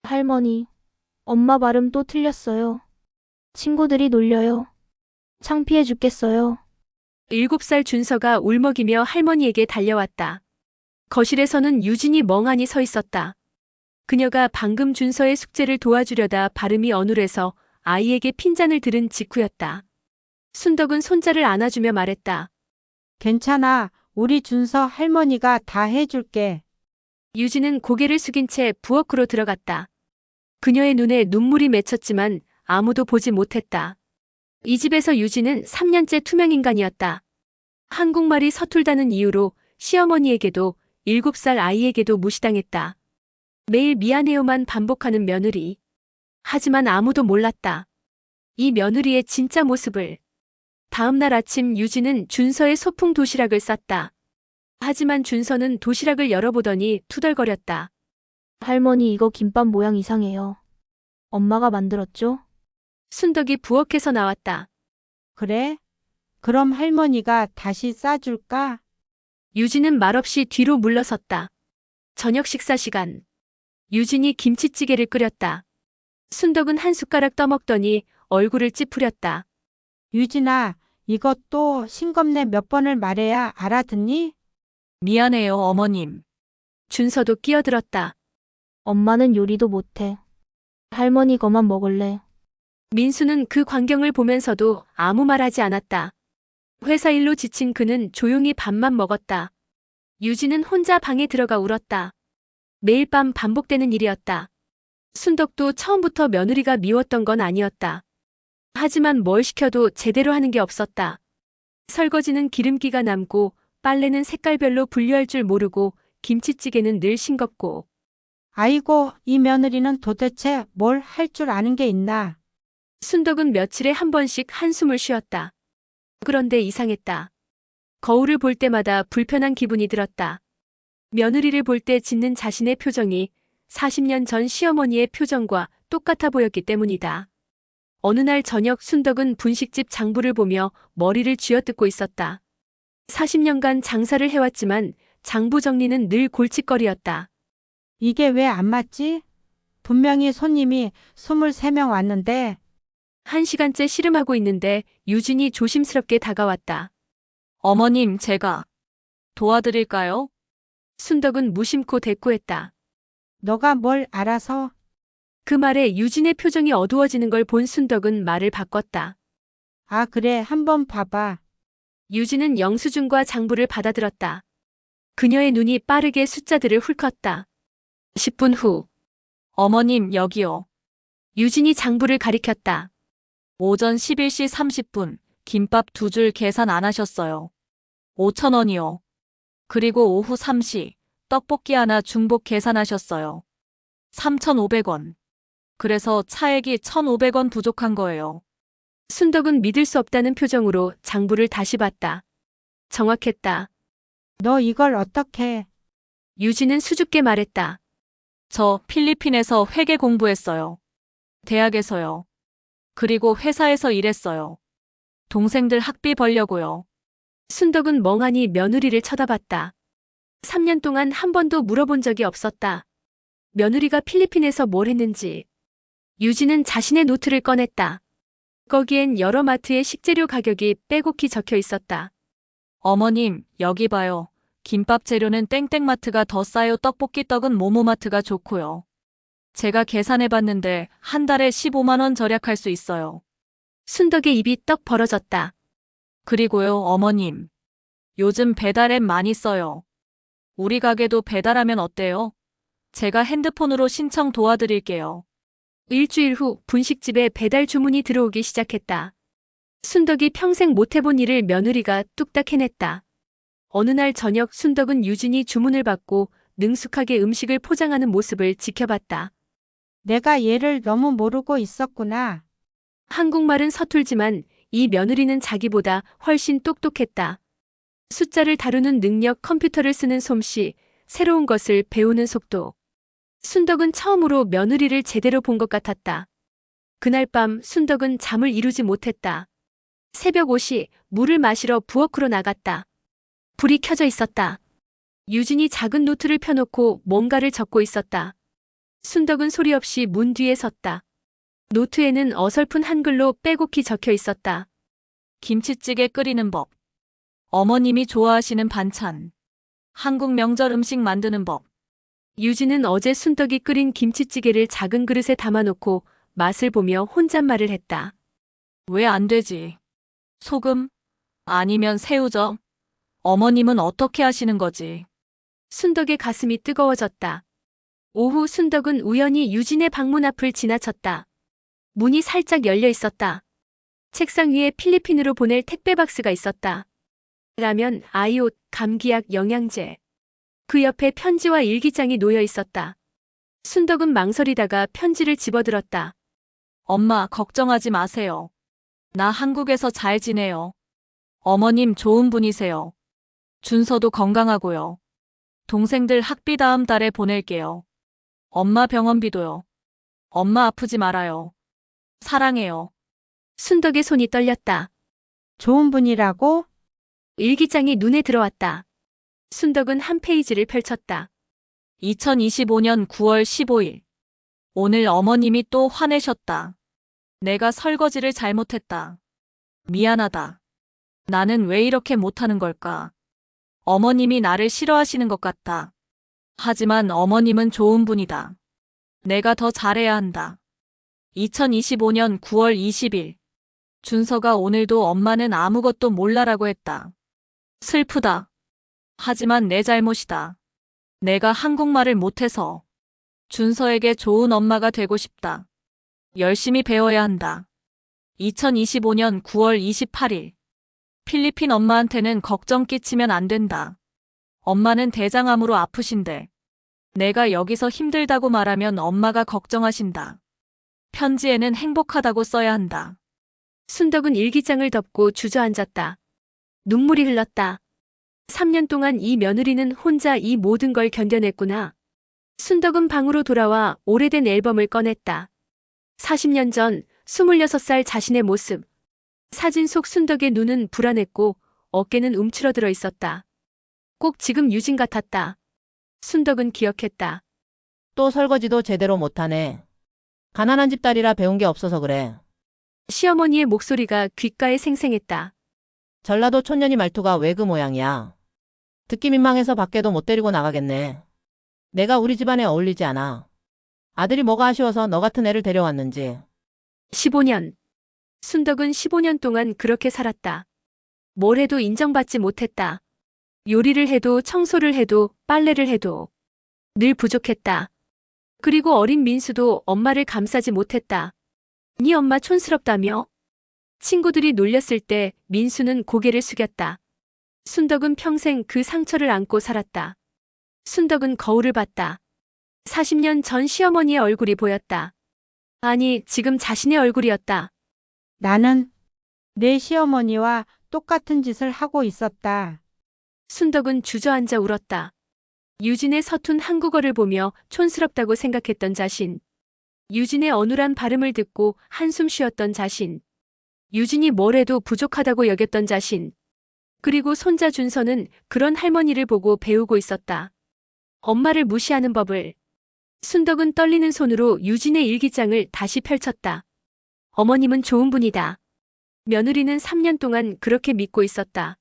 할머니, 엄마 발음 또 틀렸어요. 친구들이 놀려요. 창피해 죽겠어요. 7살 준서가 울먹이며 할머니에게 달려왔다. 거실에서는 유진이 멍하니 서 있었다. 그녀가 방금 준서의 숙제를 도와주려다 발음이 어눌해서 아이에게 핀잔을 들은 직후였다. 순덕은 손자를 안아주며 말했다. 괜찮아. 우리 준서 할머니가 다 해줄게. 유진은 고개를 숙인 채 부엌으로 들어갔다. 그녀의 눈에 눈물이 맺혔지만 아무도 보지 못했다. 이 집에서 유진은 3년째 투명인간이었다. 한국말이 서툴다는 이유로 시어머니에게도 7살 아이에게도 무시당했다. 매일 미안해요만 반복하는 며느리. 하지만 아무도 몰랐다. 이 며느리의 진짜 모습을. 다음 날 아침 유진은 준서의 소풍 도시락을 쌌다. 하지만 준서는 도시락을 열어보더니 투덜거렸다. 할머니, 이거 김밥 모양 이상해요. 엄마가 만들었죠? 순덕이 부엌에서 나왔다. 그래? 그럼 할머니가 다시 싸줄까? 유진은 말없이 뒤로 물러섰다. 저녁 식사 시간. 유진이 김치찌개를 끓였다. 순덕은 한 숟가락 떠먹더니 얼굴을 찌푸렸다. 유진아, 이것도 싱겁네 몇 번을 말해야 알아듣니? 미안해요, 어머님. 준서도 끼어들었다. 엄마는 요리도 못해. 할머니 거만 먹을래. 민수는 그 광경을 보면서도 아무 말하지 않았다. 회사 일로 지친 그는 조용히 밥만 먹었다. 유진은 혼자 방에 들어가 울었다. 매일 밤 반복되는 일이었다. 순덕도 처음부터 며느리가 미웠던 건 아니었다. 하지만 뭘 시켜도 제대로 하는 게 없었다. 설거지는 기름기가 남고 빨래는 색깔별로 분류할 줄 모르고 김치찌개는 늘 싱겁고. 아이고, 이 며느리는 도대체 뭘 할 줄 아는 게 있나? 순덕은 며칠에 한 번씩 한숨을 쉬었다. 그런데 이상했다. 거울을 볼 때마다 불편한 기분이 들었다. 며느리를 볼 때 짓는 자신의 표정이 40년 전 시어머니의 표정과 똑같아 보였기 때문이다. 어느 날 저녁 순덕은 분식집 장부를 보며 머리를 쥐어뜯고 있었다. 40년간 장사를 해왔지만 장부 정리는 늘 골칫거리였다. 이게 왜 안 맞지? 분명히 손님이 23명 왔는데. 1시간째 씨름하고 있는데 유진이 조심스럽게 다가왔다. 어머님, 제가 도와드릴까요? 순덕은 무심코 대꾸했다. 너가 뭘 알아서? 그 말에 유진의 표정이 어두워지는 걸 본 순덕은 말을 바꿨다. 아, 그래, 한번 봐봐. 유진은 영수증과 장부를 받아들었다. 그녀의 눈이 빠르게 숫자들을 훑었다. 10분 후 어머님, 여기요. 유진이 장부를 가리켰다. 오전 11시 30분, 김밥 2줄 계산 안 하셨어요. 5,000원이요. 그리고 오후 3시, 떡볶이 하나 중복 계산하셨어요. 3,500원. 그래서 차액이 1,500원 부족한 거예요. 순덕은 믿을 수 없다는 표정으로 장부를 다시 봤다. 정확했다. 너 이걸 어떻게? 유진은 수줍게 말했다. 저 필리핀에서 회계 공부했어요. 대학에서요. 그리고 회사에서 일했어요. 동생들 학비 벌려고요. 순덕은 멍하니 며느리를 쳐다봤다. 3년 동안 한 번도 물어본 적이 없었다. 며느리가 필리핀에서 뭘 했는지. 유진은 자신의 노트를 꺼냈다. 거기엔 여러 마트의 식재료 가격이 빼곡히 적혀 있었다. 어머님, 여기 봐요. 김밥 재료는 땡땡마트가 더 싸요. 떡볶이 떡은 모모마트가 좋고요. 제가 계산해봤는데 한 달에 15만 원 절약할 수 있어요. 순덕의 입이 떡 벌어졌다. 그리고요, 어머님. 요즘 배달앱 많이 써요. 우리 가게도 배달하면 어때요? 제가 핸드폰으로 신청 도와드릴게요. 일주일 후 분식집에 배달 주문이 들어오기 시작했다. 순덕이 평생 못 해본 일을 며느리가 뚝딱 해냈다. 어느 날 저녁 순덕은 유진이 주문을 받고 능숙하게 음식을 포장하는 모습을 지켜봤다. 내가 얘를 너무 모르고 있었구나. 한국말은 서툴지만 이 며느리는 자기보다 훨씬 똑똑했다. 숫자를 다루는 능력, 컴퓨터를 쓰는 솜씨, 새로운 것을 배우는 속도. 순덕은 처음으로 며느리를 제대로 본 것 같았다. 그날 밤 순덕은 잠을 이루지 못했다. 새벽 5시 물을 마시러 부엌으로 나갔다. 불이 켜져 있었다. 유진이 작은 노트를 펴놓고 뭔가를 적고 있었다. 순덕은 소리 없이 문 뒤에 섰다. 노트에는 어설픈 한글로 빼곡히 적혀 있었다. 김치찌개 끓이는 법. 어머님이 좋아하시는 반찬. 한국 명절 음식 만드는 법. 유진은 어제 순덕이 끓인 김치찌개를 작은 그릇에 담아놓고 맛을 보며 혼잣말을 했다. 왜 안 되지? 소금? 아니면 새우젓? 어머님은 어떻게 하시는 거지? 순덕의 가슴이 뜨거워졌다. 오후 순덕은 우연히 유진의 방문 앞을 지나쳤다. 문이 살짝 열려 있었다. 책상 위에 필리핀으로 보낼 택배 박스가 있었다. 라면, 아이옷, 감기약, 영양제. 그 옆에 편지와 일기장이 놓여 있었다. 순덕은 망설이다가 편지를 집어들었다. 엄마, 걱정하지 마세요. 나 한국에서 잘 지내요. 어머님 좋은 분이세요. 준서도 건강하고요. 동생들 학비 다음 달에 보낼게요. 엄마 병원비도요. 엄마 아프지 말아요. 사랑해요. 순덕의 손이 떨렸다. 좋은 분이라고? 일기장이 눈에 들어왔다. 순덕은 한 페이지를 펼쳤다. 2025년 9월 15일. 오늘 어머님이 또 화내셨다. 내가 설거지를 잘못했다. 미안하다. 나는 왜 이렇게 못하는 걸까? 어머님이 나를 싫어하시는 것 같다. 하지만 어머님은 좋은 분이다. 내가 더 잘해야 한다. 2025년 9월 20일. 준서가 오늘도 엄마는 아무것도 몰라라고 했다. 슬프다. 하지만 내 잘못이다. 내가 한국말을 못해서. 준서에게 좋은 엄마가 되고 싶다. 열심히 배워야 한다. 2025년 9월 28일. 필리핀 엄마한테는 걱정 끼치면 안 된다. 엄마는 대장암으로 아프신데. 내가 여기서 힘들다고 말하면 엄마가 걱정하신다. 편지에는 행복하다고 써야 한다. 순덕은 일기장을 덮고 주저앉았다. 눈물이 흘렀다. 3년 동안 이 며느리는 혼자 이 모든 걸 견뎌냈구나. 순덕은 방으로 돌아와 오래된 앨범을 꺼냈다. 40년 전 26살 자신의 모습. 사진 속 순덕의 눈은 불안했고 어깨는 움츠러들어 있었다. 꼭 지금 유진 같았다. 순덕은 기억했다. 또 설거지도 제대로 못하네. 가난한 집 딸이라 배운 게 없어서 그래. 시어머니의 목소리가 귓가에 생생했다. 전라도 촌년이 말투가 왜 그 모양이야. 듣기 민망해서 밖에도 못 데리고 나가겠네. 내가 우리 집안에 어울리지 않아. 아들이 뭐가 아쉬워서 너 같은 애를 데려왔는지. 15년. 순덕은 15년 동안 그렇게 살았다. 뭘 해도 인정받지 못했다. 요리를 해도 청소를 해도 빨래를 해도 늘 부족했다. 그리고 어린 민수도 엄마를 감싸지 못했다. 네 엄마 촌스럽다며? 친구들이 놀렸을 때 민수는 고개를 숙였다. 순덕은 평생 그 상처를 안고 살았다. 순덕은 거울을 봤다. 40년 전 시어머니의 얼굴이 보였다. 아니, 지금 자신의 얼굴이었다. 나는 내 시어머니와 똑같은 짓을 하고 있었다. 순덕은 주저앉아 울었다. 유진의 서툰 한국어를 보며 촌스럽다고 생각했던 자신. 유진의 어눌한 발음을 듣고 한숨 쉬었던 자신. 유진이 뭘 해도 부족하다고 여겼던 자신. 그리고 손자 준서는 그런 할머니를 보고 배우고 있었다. 엄마를 무시하는 법을. 순덕은 떨리는 손으로 유진의 일기장을 다시 펼쳤다. 어머님은 좋은 분이다. 며느리는 3년 동안 그렇게 믿고 있었다.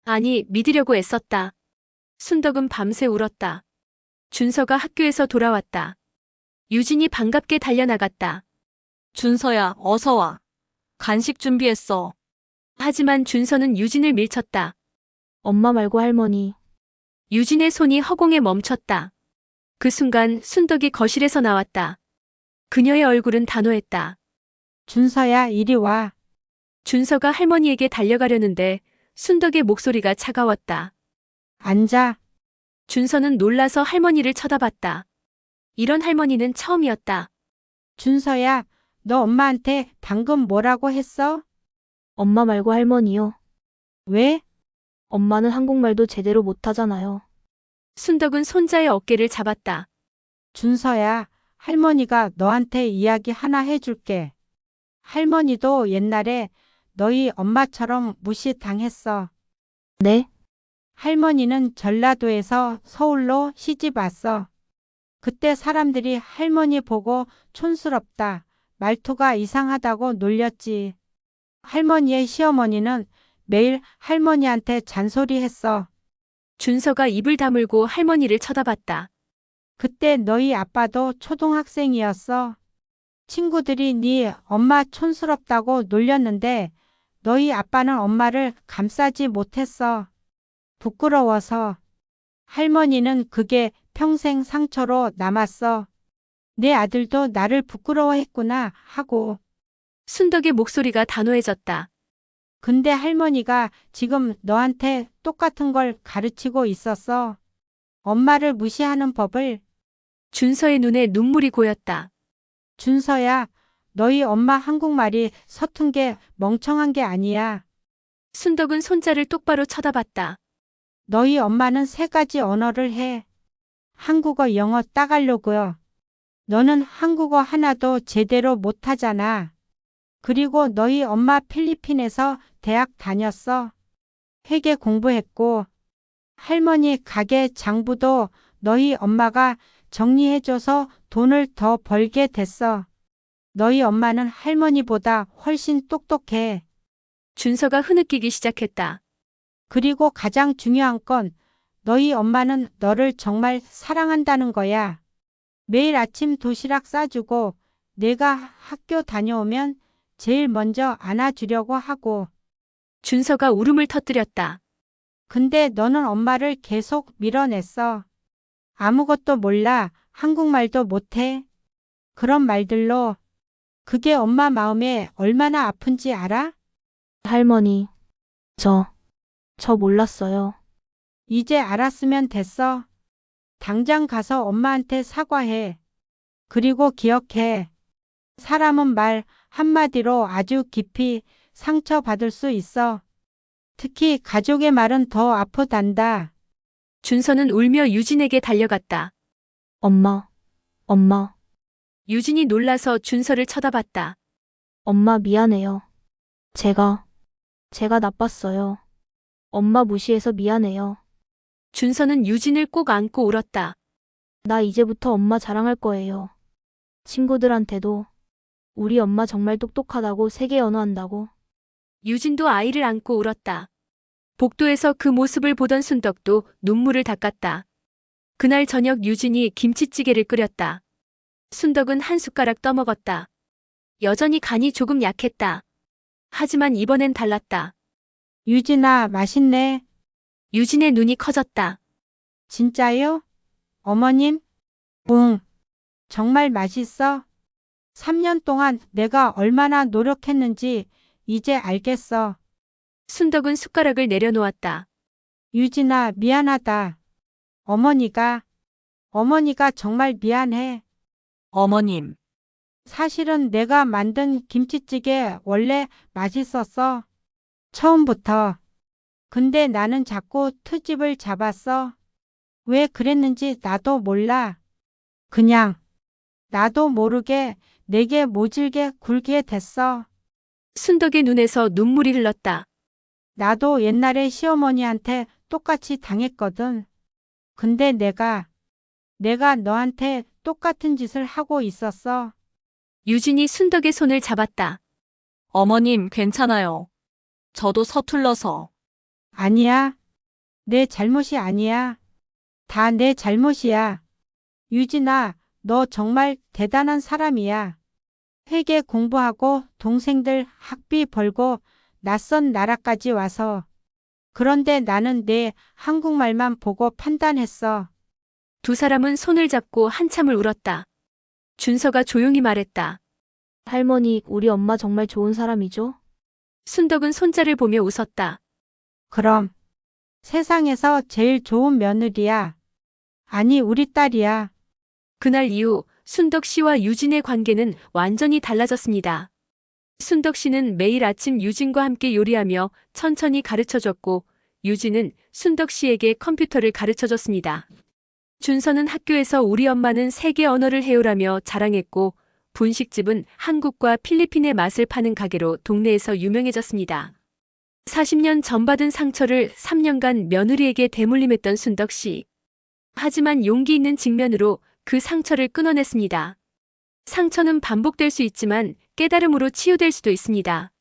아니, 믿으려고 애썼다. 순덕은 밤새 울었다. 준서가 학교에서 돌아왔다. 유진이 반갑게 달려나갔다. 준서야, 어서 와. 간식 준비했어. 하지만 준서는 유진을 밀쳤다. 엄마 말고 할머니. 유진의 손이 허공에 멈췄다. 그 순간 순덕이 거실에서 나왔다. 그녀의 얼굴은 단호했다. 준서야, 이리 와. 준서가 할머니에게 달려가려는데 순덕의 목소리가 차가웠다. 앉아. 준서는 놀라서 할머니를 쳐다봤다. 이런 할머니는 처음이었다. 준서야, 너 엄마한테 방금 뭐라고 했어? 엄마 말고 할머니요. 왜? 엄마는 한국말도 제대로 못하잖아요. 순덕은 손자의 어깨를 잡았다. 준서야, 할머니가 너한테 이야기 하나 해줄게. 할머니도 옛날에 너희 엄마처럼 무시당했어. 네? 할머니는 전라도에서 서울로 시집 왔어. 그때 사람들이 할머니 보고 촌스럽다, 말투가 이상하다고 놀렸지. 할머니의 시어머니는 매일 할머니한테 잔소리했어. 준서가 입을 다물고 할머니를 쳐다봤다. 그때 너희 아빠도 초등학생이었어. 친구들이 네 엄마 촌스럽다고 놀렸는데 너희 아빠는 엄마를 감싸지 못했어. 부끄러워서. 할머니는 그게 평생 상처로 남았어. 내 아들도 나를 부끄러워했구나 하고. 순덕의 목소리가 단호해졌다. 근데 할머니가 지금 너한테 똑같은 걸 가르치고 있었어. 엄마를 무시하는 법을. 준서의 눈에 눈물이 고였다. 준서야, 너희 엄마 한국말이 서툰 게 멍청한 게 아니야. 순덕은 손자를 똑바로 쳐다봤다. 너희 엄마는 3가지 언어를 해. 한국어, 영어, 따갈로그요. 너는 한국어 하나도 제대로 못하잖아. 그리고 너희 엄마 필리핀에서 대학 다녔어. 회계 공부했고. 할머니 가게 장부도 너희 엄마가 정리해줘서 돈을 더 벌게 됐어. 너희 엄마는 할머니보다 훨씬 똑똑해. 준서가 흐느끼기 시작했다. 그리고 가장 중요한 건 너희 엄마는 너를 정말 사랑한다는 거야. 매일 아침 도시락 싸주고 내가 학교 다녀오면 제일 먼저 안아주려고 하고. 준서가 울음을 터뜨렸다. 근데 너는 엄마를 계속 밀어냈어. 아무것도 몰라. 한국말도 못해. 그런 말들로. 그게 엄마 마음에 얼마나 아픈지 알아? 할머니, 저 몰랐어요. 이제 알았으면 됐어. 당장 가서 엄마한테 사과해. 그리고 기억해. 사람은 말 한마디로 아주 깊이 상처받을 수 있어. 특히 가족의 말은 더 아프단다. 준서는 울며 유진에게 달려갔다. 엄마, 유진이 놀라서 준서를 쳐다봤다. 엄마 미안해요. 제가 나빴어요. 엄마 무시해서 미안해요. 준서는 유진을 꼭 안고 울었다. 나 이제부터 엄마 자랑할 거예요. 친구들한테도 우리 엄마 정말 똑똑하다고 3개 언어 한다고. 유진도 아이를 안고 울었다. 복도에서 그 모습을 보던 순덕도 눈물을 닦았다. 그날 저녁 유진이 김치찌개를 끓였다. 순덕은 한 숟가락 떠먹었다. 여전히 간이 조금 약했다. 하지만 이번엔 달랐다. 유진아, 맛있네. 유진의 눈이 커졌다. 진짜요? 어머님? 응. 정말 맛있어. 3년 동안 내가 얼마나 노력했는지 이제 알겠어. 순덕은 숟가락을 내려놓았다. 유진아, 미안하다. 어머니가 정말 미안해. 어머님, 사실은 내가 만든 김치찌개 원래 맛있었어. 처음부터. 근데 나는 자꾸 트집을 잡았어. 왜 그랬는지 나도 몰라. 그냥 나도 모르게 내게 모질게 굴게 됐어. 순덕의 눈에서 눈물이 흘렀다. 나도 옛날에 시어머니한테 똑같이 당했거든. 근데 내가 너한테 똑같은 짓을 하고 있었어. 유진이 순덕의 손을 잡았다. 어머님 괜찮아요. 저도 서툴러서. 아니야. 내 잘못이 아니야. 다 내 잘못이야. 유진아, 너 정말 대단한 사람이야. 회계 공부하고 동생들 학비 벌고 낯선 나라까지 와서. 그런데 나는 내 한국말만 보고 판단했어. 두 사람은 손을 잡고 한참을 울었다. 준서가 조용히 말했다. 할머니, 우리 엄마 정말 좋은 사람이죠? 순덕은 손자를 보며 웃었다. 그럼 세상에서 제일 좋은 며느리야. 아니, 우리 딸이야. 그날 이후 순덕 씨와 유진의 관계는 완전히 달라졌습니다. 순덕 씨는 매일 아침 유진과 함께 요리하며 천천히 가르쳐줬고 유진은 순덕 씨에게 컴퓨터를 가르쳐줬습니다. 준서는 학교에서 우리 엄마는 3개 언어를 해오라며 자랑했고 분식집은 한국과 필리핀의 맛을 파는 가게로 동네에서 유명해졌습니다. 40년 전 받은 상처를 3년간 며느리에게 대물림했던 순덕 씨. 하지만 용기 있는 직면으로 그 상처를 끊어냈습니다. 상처는 반복될 수 있지만 깨달음으로 치유될 수도 있습니다.